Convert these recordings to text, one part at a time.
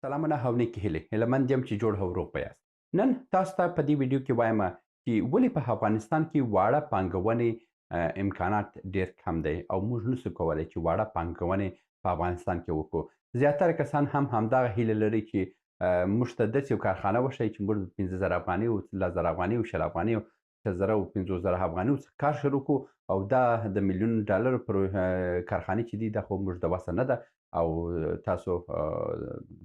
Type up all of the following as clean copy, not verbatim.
سلامونه او نیکې هیلې هیلهمند یم چې جوړ او روغ به یاست. نن تاسو ته په دې ویډیو کې وایم چې ولې په افغانستان کې واړه پانګونې امکانات ډېر کم دی او موږ نسو کولی چې واړه پانګونې په افغانستان کې وکړو. زیاتره کسان هم همدغه هیله لري چې موږ ته داسې یو کارخانه وښیي چې موږ 15,000 افغانۍ او 10,000 افغانۍ او 20 افغانۍ او 10,000 او 50,000 افغانۍ څخه کار شروع کړو او دا د میلیون ډالرو پر کارخانې چې دي دا خو موږ د وسه نه ده او تاسو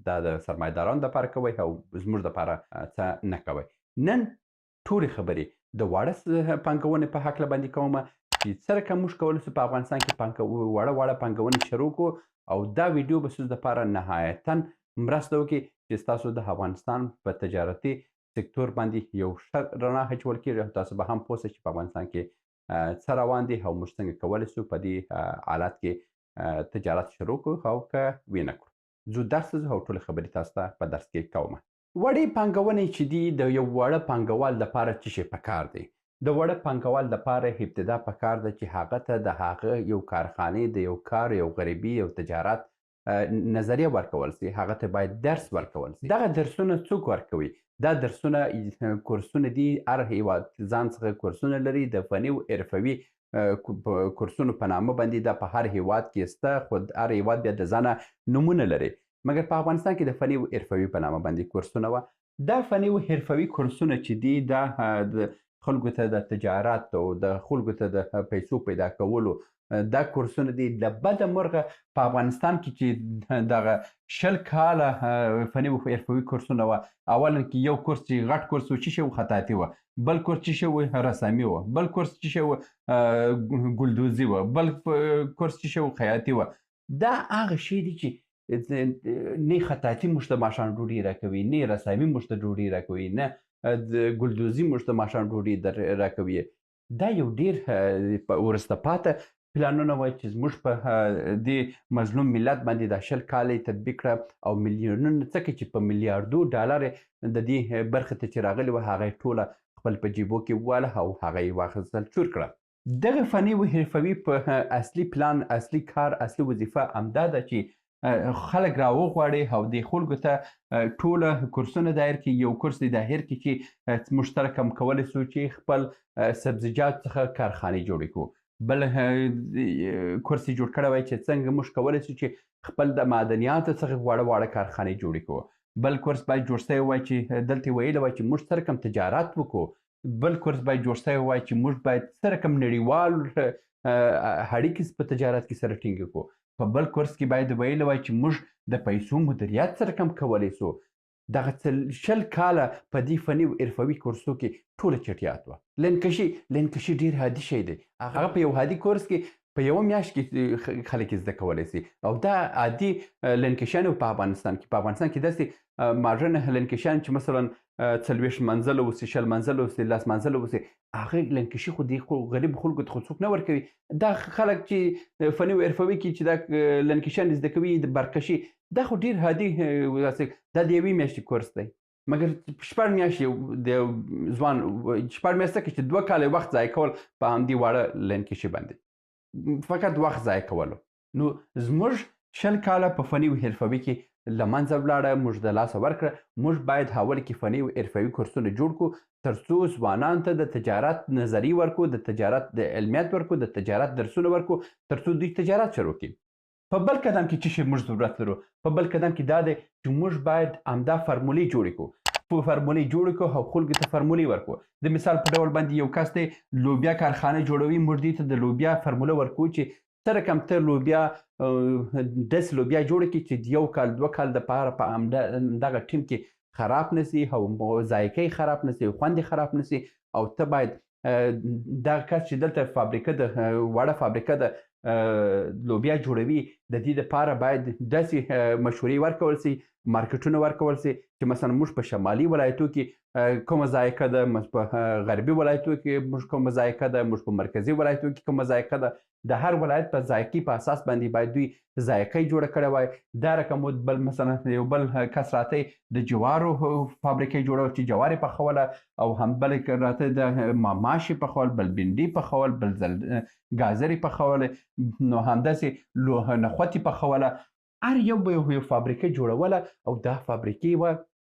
دا د سرمایه‌دارانو دپاره کوئ او زموږ دپاره څه نه کوئ. نن ټولې خبرې د واړه پانګونې په هکله باندې کومه چې څرنګه موږ کولی شو په افغانستان کې واړه پانګونې شروع کړو او دا ویډیو به ستاسو دپاره نهایتاً مرسته وکړي چې ستاسو د افغانستان په تجارتي سکتور باندې یو ښه رڼا اچول کېږي او تاسو به هم پوه شئ چې په افغانستان کې څه روان دي او موږ څنګه کولی شو په دې حالات کې تجارت شروع کړو او که ویې نه کړو. زه درس ته ځو او ټولې خبرې تاسو ته په درس کې کومه. وړې پانګونې چې دي د یو واړه پانګوال دپاره څه شی پکار دی؟ د واړه پانګوال دپاره ابتدا پکار ده چې هغه ته د هغه یو کارخانې د یو کار یو غریبي یو تجارت نظریه ورکول سي. هغه ته باید درس ورکول سي. دغه درسونه څوک ورکوي؟ دا درسونه کورسونه دي. هر هیواد ځان څخه کورسونه لري د فني او حرفوي کورسونو په نامه باندې دا په هر هیواد کې شته خو هر هیواد بیا د ځانه نومونه لري مګر په افغانستان کې د فني او حرفوي په نامه باندې کورسونه وه. دا فني او حرفوي کورسونه چې دي دا د خلکو ته د تجارت او د خلکو ته د پیسو پیدا کولو دا کورسونه دي. د بده مرغه په افغانستان کې چې دغه 20 کاله فني او حرفوي کورسونه وه. اولا کې یو کورس چې غټ کورس و چې شی و خطاطي وه، بل کورس چې شی و رسامي وه، بل کورس چې شی و ګلدوزي وه، بل کورس چې شی و خیاطي وه. دا هغه شی دي چې نه خطاطي موږ ته ماښام ډوډۍ راکوي، نه رسامي موږ ته ډوډۍ راکوي، نه ګلدوزي موږ ته ماښام ډوډۍ راکوي. دا یو ډېر وروسته پاته پلانونه وای چې زموږ په دې مظلوم ملت باندې دا 20 کاله یې تطبیق کړه او میلیونونه څه کې چې په میلیاردو ډالر د دې برخې ته چې راغلې وه هغه یې ټوله خپل په جیبو کې وواله او هغه یې واخیستل چور کړه. دغه فني او حرفوي په اصلي پلان اصلي کار اصلي وظیفه همدا ده چې خلک راوغواړي او دې خلکو ته ټوله کورسونه دایر کړي. یو کورس دې دایر کړي چې مشترک هم کولی شو چې خپل سبزیجات څخه کارخانې جوړې کړو. بل کورس یې جوړ کړی وای چې څنګه موږ کولی شو چې خپل د معدنیاتو څخه واړه کارخانې جوړې کړو. بل کورس باید جوړ شوی وای چې دلته یې ویلی وای چې موږ څه رقم تجارت وکړو. بل کورس باید جوړ شوی وای چې موږ باید څه رقم نړیوال اړیکې په تجارت کې سره ټینګې کړو. په بل کورس کې باید ویلی وای چې موږ د پیسو مدیریت څه رقم کولی شو. دغه 20 کاله په دې فني او حرفوي کورسو کې ټوله چټیات وه. لنکشي ډېر عادي شی دی. هغه په یو عادي کورس کې په یوه میاشت کې خلک زده کولی شي او دا عادي لنکشیان په افغانستان کې داسې ماډرن لنکشیان چې مثلا 40 منزله اوسي، 20 منزله اوسي، 10 منزله اوسي، هغه لنکشي خو دې غریب خلکو ته خو څوک نه ورکوي. دا خلک چې فني او حرفوي کې چې دا لنکشیان زده کوي د برقشي دا خو ډېر عادي دا د یوې میاشتې کورس دی مګر 6 میاشتې د ځوان 6 میاشتې کې چې 2 کاله وخت ضایع کول په همدې واړه لنکشي باندې فقط وخت ضایع کولو. نو زموږ 20 کاله په فني او حرفوي کې له منځه ولاړه، موږ د لاسه ورکړه. موږ باید اول کې فني او حرفوي کورسونه جوړ کړو تر څو ځوانانو ته د تجارت نظریې ورکړو، د تجارت د علمیت ورکړو، د تجارت درسونه ورکړو تر څو دوی تجارت شروع کړي. په بل قدم کې څه شی موږ ضرورت لرو؟ په بل قدم کې دا دی چې موږ باید همدا فرمولې جوړې کړو. فرمولې جوړې کړو او خلکو ته فرمولې ورکړو. د مثال په ډول باندې یو کس دی لوبیا کارخانه جوړوي، موږ دې ته د لوبیا فرموله ورکړو چې څه رقم ته لوبیا داسې لوبیا جوړه کړي چې 1 کال 2 کال دپاره په همدغه ټیم کې خراب نه شي او ذایقه یې خراب نه شي، خوند یې خراب نه شي. او ته باید دغه کس چې دلته وړه فابریکه د لوبیا جوړوي د دې دپاره باید داسې مشورې ورکول شي، مارکیټونه ورکول شي چې مثلا موږ په شمالي ولایتو کې کومه ذایقه ده، موږ په غربي ولایتو کې موږ کومه ذایقه ده، موږ په مرکزي ولایتو کې کومه ذایقه ده. د هر ولایت په ذایقې په اساس باندې باید دوی ذایقه جوړه کړې وای. دا رقم بل مثلا یو بل کس راته د جوارو فابریکه جوړول چې جوار یې پخوله او هم بل راته د ماش یې پخول، بل بنډي پخول، بل ګازر یې پخوله، نو همداسې نخود یې پخوله. هر یو به یو فابریکه جوړوله او دا فابریکې وه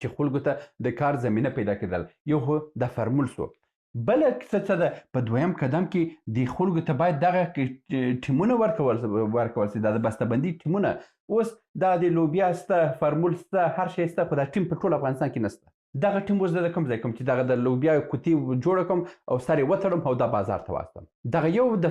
چې خلکو ته د کار زمینه پیدا کېدل. یو خو دا فرمول سو. بله کیسه څه ده؟ په دویم قدم کې د خلکو ته باید دغه ټیمونه ورکول سي، دا د بسته‌بندي ټیمونه. اوس دا د لوبیا سته، فرمول سته، هر شی سته، خو دا ټیم په ټول افغانستان کې نسته. دغه ټیم اوس زه د کوم ځای کوم چې دغه د لوبیا کوتي جوړه کړم او سر یې وتړم او دا بازار ته واستم. دغه یو د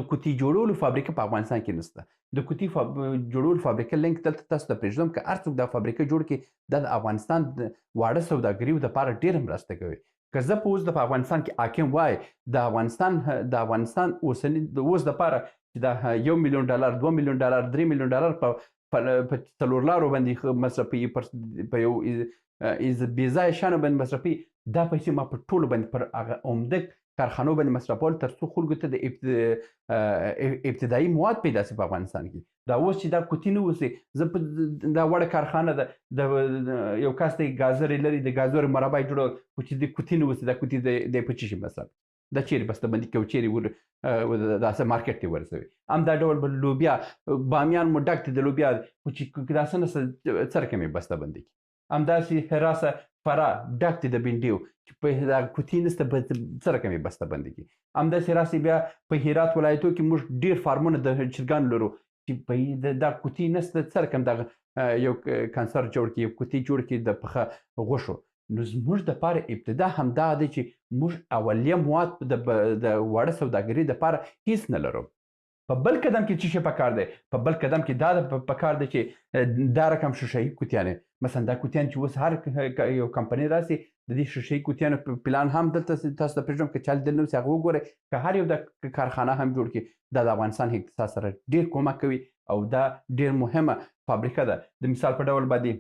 کوتي جوړولو فابریکه په افغانستان کې نسته. د کوتي جوړولو فابریکه لینک دلته تاسو ته پرېږدم، که هر څوک دا فابریکه جوړ کړي دا د افغانستان د واړه سوداګریو دپاره ډېره مرسته کوي. که زه په اوس د افغانستان کې حاکم وای، د افغانستان اوس دپاره چې دا $1 میلیون، $2 میلیون، $3 میلیون په څلور لارو باندې مصرفوي، په یو بې ځایه شیانو باندې مصرفوي، دا پیسې ما په ټولو باندې پر هغه عمده کارخانو باندې مصرفول تر څو خلکو ته د ابتدایي مواد پیدا سي په افغانستان کې. دا اوس چې دا کوتي نه اوسي، زه په دا وړه کارخانه ده، د یو کس دی ګازرې لري، د ګازرو مربا یې جوړول، خو چې د کوتي نه اوسي، دا کوتي دی په څه شي مصرف؟ دا چیرې بسته‌بندي کوي، چیرې داسې مارکیټ ته ورسوي. همدا ډول به لوبیا، بامیان مو ډک دی د لوبیا، خو چې داسې نه څه رقم یې بسته‌بندي کړي. همداسې هراسه، فراه ډک دی د بینډیو، چې په دغه کوتي نسته، څه رقم یې بسته‌بندي کړي. همداسې راسې بیا په هرات ولایتو کې موږ ډېر فارمونه د چرګانو لرو چې په دا کوتي نسته، څه رقم دغه یو کنسر جوړ کړي، یو کوتي جوړ کړي د پخه غوښو. نو زموږ دپاره ابتدا همدا دی چې موږ اولیه مواد د واړه سوداګرۍ دپاره هېڅ نه لرو. په بل قدم کې څه شی پکار دی؟ په بل قدم کې دا پکار دی چې دا رقم شیشه‌ایي کوتیانې، مثلا دا کوتیان چې اوس هر یو کمپنۍ راسي، د دې شیشه‌ایي کوتیانو پلان هم دلته تاسو ته پرېږدم، که چا لیدل نه وي هغه وګورئ. که هر یو د کارخانه هم جوړ کړي، دا د افغانستان اقتصاد سره ډېر کومک کوي او دا ډېر مهمه فابریکه ده. د مثال په ډول باندې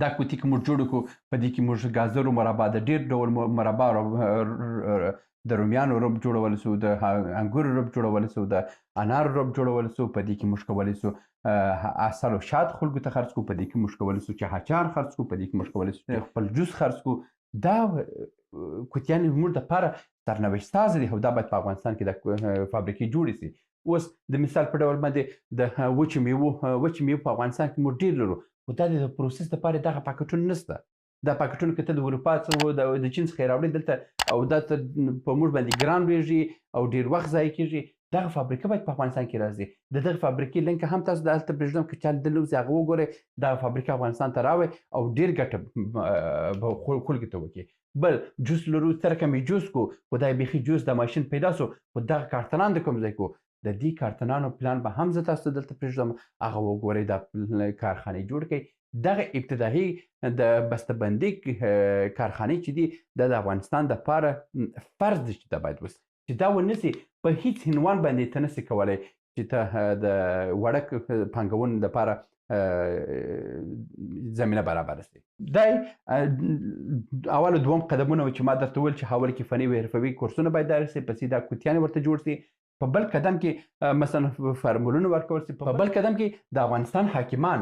دا کوتي که موږ جوړ کړو، په دې کې موږ ګازرو مربا، د ډېر ډول مربا، د رومیانو رب جوړولی سو، د انګورو رب جوړولی سو، د انارو رب جوړولی سو. په دې کې موږ کولی سو عسل او شات خلکو ته خرڅ کړو، په دې کې موږ کولی سو چې اچار خرڅ کړو، په دې کې موږ کولی سو چې خپل جوس خرڅ کړو. دا کوتیانې زموږ دپاره سرنوشت ساز دي او دا باید په افغانستان کې د فابریکې جوړې سي. اوس د مثال په ډول باندې د وچې میوو په افغانستان کې موږ ډېر لرو، خو دا د پروسس دپاره دغه پاکټونه نسته. دا پاکټونه که ته د اروپا څخه د چین څخه یې راوړې دلته، او دا په موږ باندې ګران لوېږي او ډېر وخت ضایع کېږي. دغه فابریکه باید په افغانستان کې راځي. د دغه فابریکې لینک هم تاسو دلته پرېږدم، که چا لیدلی اوسي هغه وګورئ. دغه فابریکه افغانستان ته راوړئ او ډېر ګټه به خلکو ته وکړي. بل جوس لرو، څه رقم یې جوس کړو، خو دا بیخي جوس د ماشین پیدا سو، خو دغه کارتنان د کوم ځای کړو؟ د دې کارتنانو پلان به هم زه تاسو ته دلته پرېږدم، هغه وګورئ، دا کارخانې جوړ کړئ. دغه ابتدایي د بسته‌بندۍ کارخانې چې دي، دا د افغانستان دپاره فرض دی چې دا باید وسي، چې دا ونه سي. په هېڅ عنوان باندې ته نسې کولی چې ته د وړه پانګونې دپاره زمینه برابره سي. دی اول او دوم قدمونه و چې ما درته وویل چې حول کې فني و حرفوي کورسونه باید دار سي، پسې دا کوتیانې ورته جوړ سي. په بل قدم کې مثلا فرمولونه ورکول سي. په بل قدم کې د افغانستان حاکمان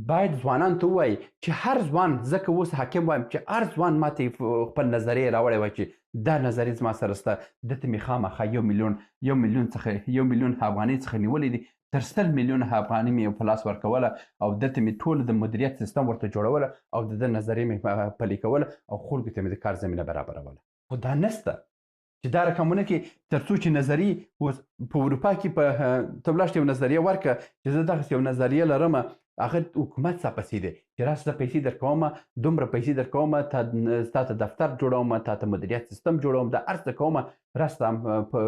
باید ځوانانو ته ووایي چې هر ځوان، ځکه اوس حاکم وایم چې هر ځوان ماته خپل نظریې راوړی وای چې دا نظریې زما سره سته، دته مې خامخا یو میلیون افغانۍ څخه نیولې دي، تر 100 میلیونه افغانۍ مې په لاس ورکوله او دلته مې ټول د مدیریت سیستم ورته جوړوله او د ده نظریې مې پلي کوله او خلکو ته مې د کار زمینه برابروله. خو دا نسته چې دا رقمونه کې تر څو چې نظریې اوس په اروپا کې ته ولاړ یو نظریه ورکړه چې زه دغسې یو نظریه لرم، هغه حکومت ستا پسې دی چې راسه زه پیسې درکوم، دومره پیسې درکوم، ستا ته دفتر جوړوم، تا ته مدیریت سیستم جوړوم، دا هر څه کوم، راسه په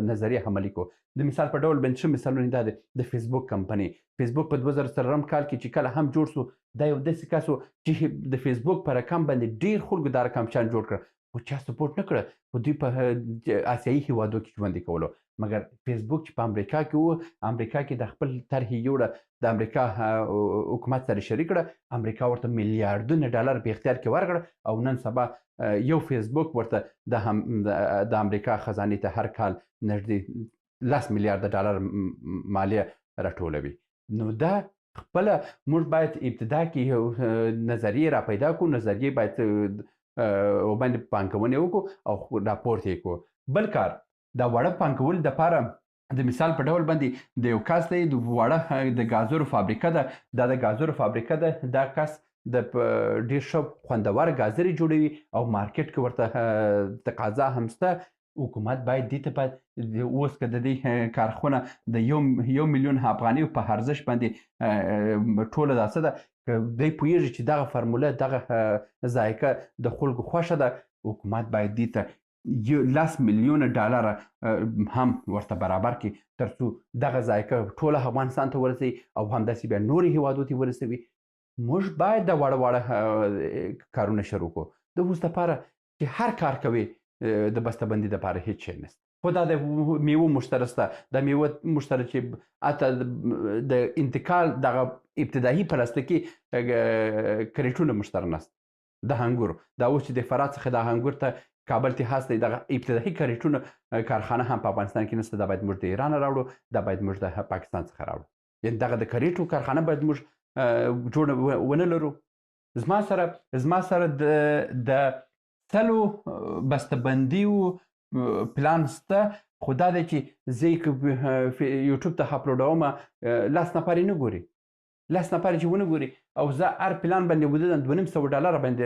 نظریه عملي کړو. د مثال په ډول باندې ښه مثالونه دا دی. د فیسبوک کمپنۍ، فیسبوک په 2003 کال کې چې کله هم جوړ سو، دا یو داسې کس و چې د فیسبوک په رقم باندې ډېر خلکو دا رقم شان جوړ کړ، خو چا سپورټ نه کړه، خو دوی په آسیایي هېوادو کې ژوند کولو. مګر فیسبوک چې په امریکا کې و، امریکا کې د خپل طرحې یوړه، د امریکا حکومت سره شریک کړه، امریکا ورته میلیاردونه ډالر په اختیار کې ورکړه او نن سبا یو فیسبوک ورته د امریکا خزانې ته هر کال نږدې 10 میلیارده ډالر مالیه راټولوي. نو دا خپله موږ باید ابتدا کې یو نظریې را پیدا کړو، نظریې باید وباندې پانګونې وکړو او راپورته یې کړو. بل کار، دا وړه پانګونې دپاره د مثال په ډول باندې د یو کس دی د واړه د ګازرو فابریکه ده، دا د ګازرو فابریکه ده، دا کس د ډېر ښه خوندور ګازرې جوړوي او مارکیټ کې ورته تقاضا هم شته. حکومت باید دې ته اوس که د دې کارخونه د 1 میلیون افغانیو په ارزښت باندې ټوله دا څه ده، که دی پوهېږي چې دغه فرموله دغه ذایقه د خلکو خوښه ده، حکومت باید دې ته 10 میلیونه ډالره هم ورته برابر کړي تر څو دغه ذایقه ټوله افغانستان ته ورسوي او همداسې بیا نورو هیوادو ته ورسوي. موږ باید دا واړه کارونه شروع کړو. د اوس دپاره چې هر کار کوي د بسته‌بندي دپاره هېڅ شی نشته. خو دا د میوو موږ سره شته. د میوو موږ سره چې حتی د انتقال دغه ابتدایي پلاستیکي کریټونه موږ سره نشته. د انګورو دا اوس چې د فراه څخه د انګور ته کابل ته هست دی، دغه ابتدایي کریټونه کارخانه هم په افغانستان کې نشته. دا باید موږ د ایران راوړو، دا باید موږ د پاکستان څخه راوړو. یعنې دغه د کریټو کارخانه باید موږ جوړه ونه لرو. زما سره د 100 بسته‌بندیو پلان شته، خو دا دی چې زه یې یوټیوب ته اپلوډوم، 10 نفر یې نه ګوري. 10 نفر چې ونه ګوري او زه هر پلان باندې ودودم $250 باندې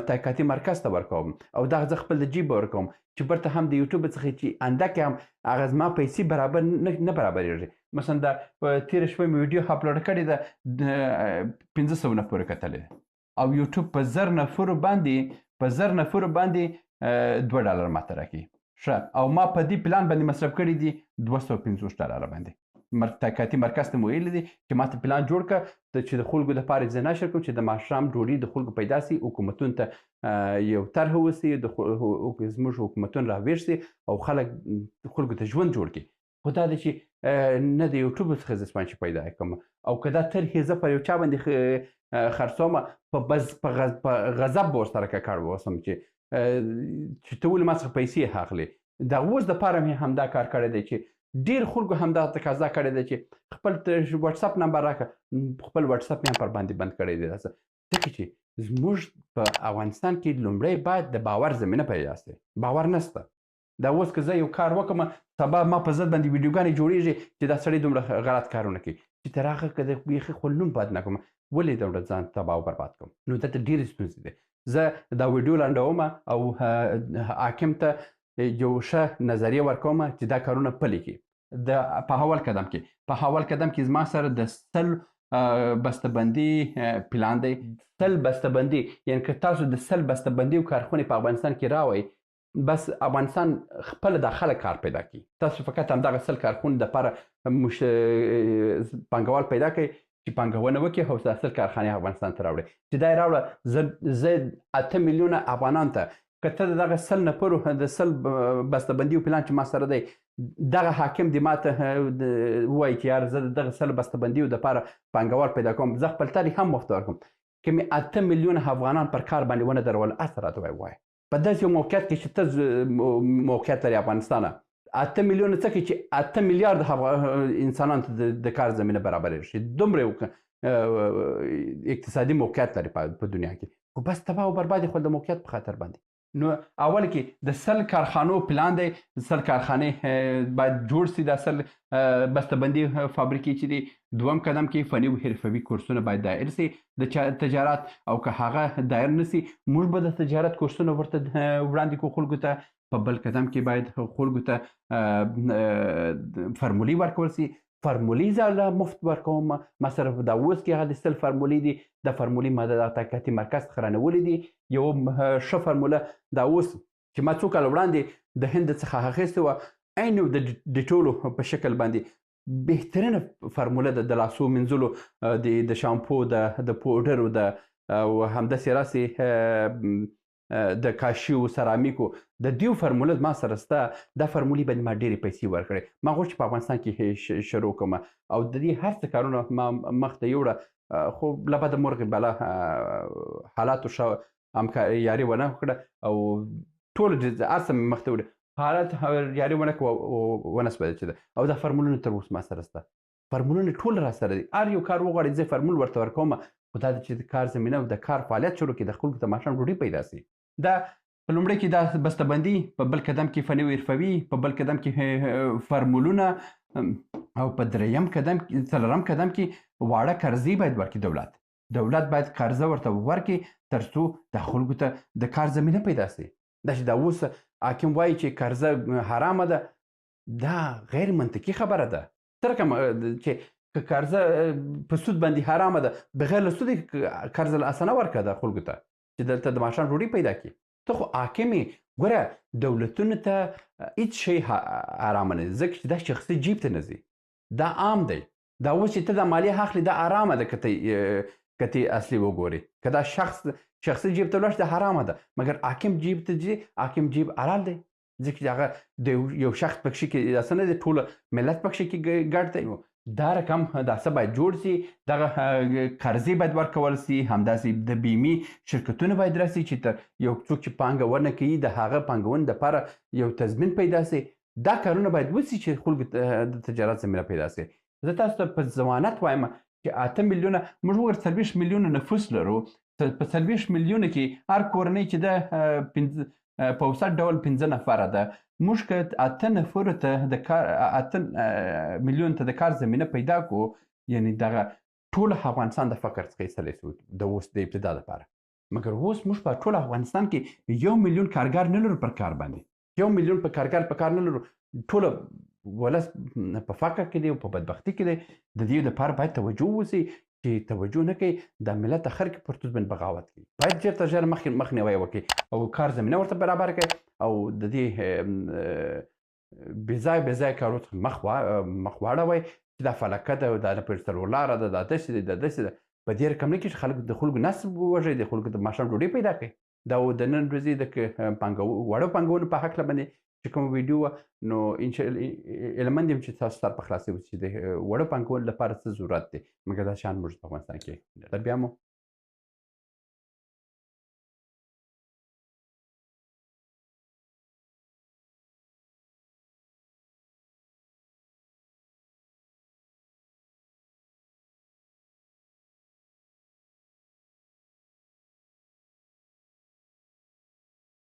تحقیقاتي مرکز ته ورکوم او دغه زه خپل د جیب ورکوم چې برته هم د یوټیوب څخه چې اندکې هم هغه زما پیسې برابر نه برابرېږي. مثلا دا په تېره شپه مې ویډیو اپلوډ کړې ده، 500 نفرو کتلې ده او یوټیوب په 1000 نفرو باندې $2 ماته راکوي. ښه، او ما په دې پلان باندې مصرف کړي دي $250 باندې. تحقیقاتي مرکز ته مې ویلي دي چې ماته پلان جوړ کړه چې د خلکو دپاره زه نشر کړم چې د ماښام ډوډۍ د خلکو پیدا سي، حکومتونو ته یو طرحه وسي، زموږ حکومتونه راویښ سي او خلکو ته ژوند جوړ کړي. خو دا دی چې نه د یوټیوب څخه زه سپانچې پیدا کړم او که دا طرحې زه پر یو چا باندې خرڅوم په غضب به ورسره ککړ واوسم چې ته ولې ما څخه پیسې اخلې. د اوس دپاره مې همدا کار کړی دی چې ډېر خلکو همدا تقاضا کړې ده چې خپل واتساپ نمبر راکړه. خپل واتساپ مې هم پر باندې بند کړی دی. ځکه چې زموږ په افغانستان کې لومړی باید د باور زمینه پیدا سي. باور نشته. دا اوس که زه یو کار وکړم، سبا ما په ضد باندې ویډیوګانې جوړېږي چې دا سړی دومره غلط کارونه کوي چې تر هغه که د بیخي خپل نوم بد نه کړم، ولې دومره ځان تباه او برباد کړم؟ نو دلته ډېرې ستونزې دي. زه دا ویډیو لنډوم او حاکم ته یو ښه نظریه ورکوم چې دا کارونه پلي کړي. په اول قدم کې زما سره د 100 بسته‌بندي پلان دی. 100 بسته‌بندي، یعنې که تاسو د 100 بسته‌بندیو کارخونې په افغانستان کې راوئ، بس افغانستان خپله داخله کار پیدا کړي. تاسو فقط همدغه 100 کارخونې دپاره پانګوال پیدا کړئ چې پانګونه وکړي او دا 100 کارخانې افغانستان ته راوړئ. چې دا یې راوړه، زه 8 میلیونه افغانانو ته که ته د دغه 100 نفرو د 100 بسته‌بندیو پلان چې ما سره دی، دغه حاکم دې ماته ووایي چې یاره زه د دغه 100 بسته‌بندیو دپاره پانګوال پیدا کوم، زه خپل طرح هم مفت ورکوم. که مې 8 میلیونه افغانان پر کار باندې ونه درول، هسه راته ووایه په داسې یو موقعیت کې چې ته موقعیت لري افغانستانه، 8 میلیونه څه کوي چې 8 میلیارد انسانانو ته د کار زمینه برابرېږي. دومره یو اقتصادي موقعیت لري په دنیا کې، خو بس تباه او برباد یې خپل د موقعیت په خاطر باندې. نو اول کې د 100 کارخانو پلان دی. 100 کارخانې باید جوړ سي. د 100 بسته‌بندي فابریکې چې دي. دوم قدم کې فني او حرفوي کورسونه باید دایر سي د تجارت، او که هغه دایر نسي، موږ به د تجارت کورسونه ورته وړاندې کړو خلکو ته. په بل قدم کې باید خلکو ته فرمولې ورکول سي. فرمولې زه مفت ورکوم. ما سره دا اوس کې هغه د 100 فرمولې دي. د فرمولې ما د تحقیقاتي مرکز څخه رانیولې دي. یو ښه فرموله دا اوس چې ما څو کاله وړاندې د هند څخه اخیستې وه، عین د ډیټولو په شکل باندې بهترینه فرموله ده د لاسو مینځلو، د شامپو، د پوډرو، او همداسې راسې د کاشیو، سرامیکو، د دیو فرموله ما سره شته. دا فرمولې باندې ما ډېرې پیسې ورکړې. ما غوښتل چې په افغانستان کې شروع کړم او د دې هر څه کارونه ما مخ ته یوړه، خو له بده مرغې بلا حالاتو همکاري ونه کړه او ټول هر څه مې مخ ته وړي. حالات یاري ونه کړه، ونه سوه چې ده. او دا فرمولونه تر اوس ما سره شته. فرمولونه ټول را سره دي. هر یو کار وغواړي زه فرمول ورته ورکوم، خو دا چې د کار زمینه او د کار فعالیت شروع کړي، د خلکو ته ماښام ډوډۍ پیدا سي. دا په لومړي کې دا بسته‌بندي، په بل قدم کې فني و حرفوي، په بل قدم کې فارمولونه، او په څلورم قدم کې واړه قرضې باید ورکړي دولت. دولت باید قرضه ورته ورکړي تر څو د خلکو ته د کار زمینه پیدا سي. دا چې دا اوس حاکم وایي چې قرضه حرامه ده، دا غیر منطقي خبره ده. ته رقم چې که قرضه په سود باندې حرامه ده، بغیر له سوده قرض الاسانه ورکړه د خلکو ته چې دلته د ماښام ډوډۍ پیدا کړي. ته خو حاکم یې. ګوره دولتونو ته هېڅ شی حرامه نه دي، ځکه چې دا شخصي جیب ته نه ځي. دا عام دی. دا اوس چې ته دا مالیه اخلې دا حرامه ده که ته اصلي وګورې. که دا شخصي جیب ته ولاړ شي دا حرامه ده، مګر حاکم جیب ته ځي، حاکم جیب حلال دی. ځکه چې هغه د یو شخص پکښې کې داسې نه دی، ټول ملت پکښې کې ګډ دی. دا رقم دا څه باید جوړ سي، دغه قرضې باید ورکول سي، همداسې د بیمې شرکتونه باید راسي چې تر یو څوک چې پانګونه کوي د هغه پانګونې دپاره یو تضمین پیدا سي. دا کارونه باید وسي چې خلکو د تجارت زمینه پیدا سي. زه تاسو ته په ضمانت وایم چې 8 میلیونه، موږ وګوره 40 میلیونه نفوس لرو. په 40 میلیونه کې هر کورنۍ چې ده په اوسط ډول 15 نفره ده. موږ که 8 نفرو ته 8 میلیون ته د کار زمینه پیدا کړو، یعنې دغه ټول افغانستان د فقر څخه ایستلی شو د اوس د ابتدا دپاره. مګر اوس موږ په ټول افغانستان کې 1 میلیون کارګر نه لرو پر کار باندې. 1 میلیون په کارګر په کار نه لرو. ټول ولس په فقر کې دی او په بدبختي کې دی. د دې دپاره باید توجه وسي چې توجه نه کوي، دا ملت اخر کې پر توت باندې بغاوت کوي. باید ژر تر ژره مخنیوی وکړي او کار زمینه ورته برابره کړي او د دې بې ځایه کارونو څخه مخ واړوئ چې دا فلکه ده، دا پرې څلور لاره ده، دا داسې دی، دا داسې ده. په دې رقم نه کېږي چې خلک د خلکو نسل ووژئ، د خلکو د ماښام ډوډۍ پیدا کړئ. دا د نن ورځې د وړو پانګونو په هکله باندې چې کومه ویډیو وه، نو هیله مند یم چې تاسو سر په خلاصې وشي چې د وړو پانګونو لپاره څه ضرورت دی. مګر دا شیان موږ په افغانستان کې. تر بیا مو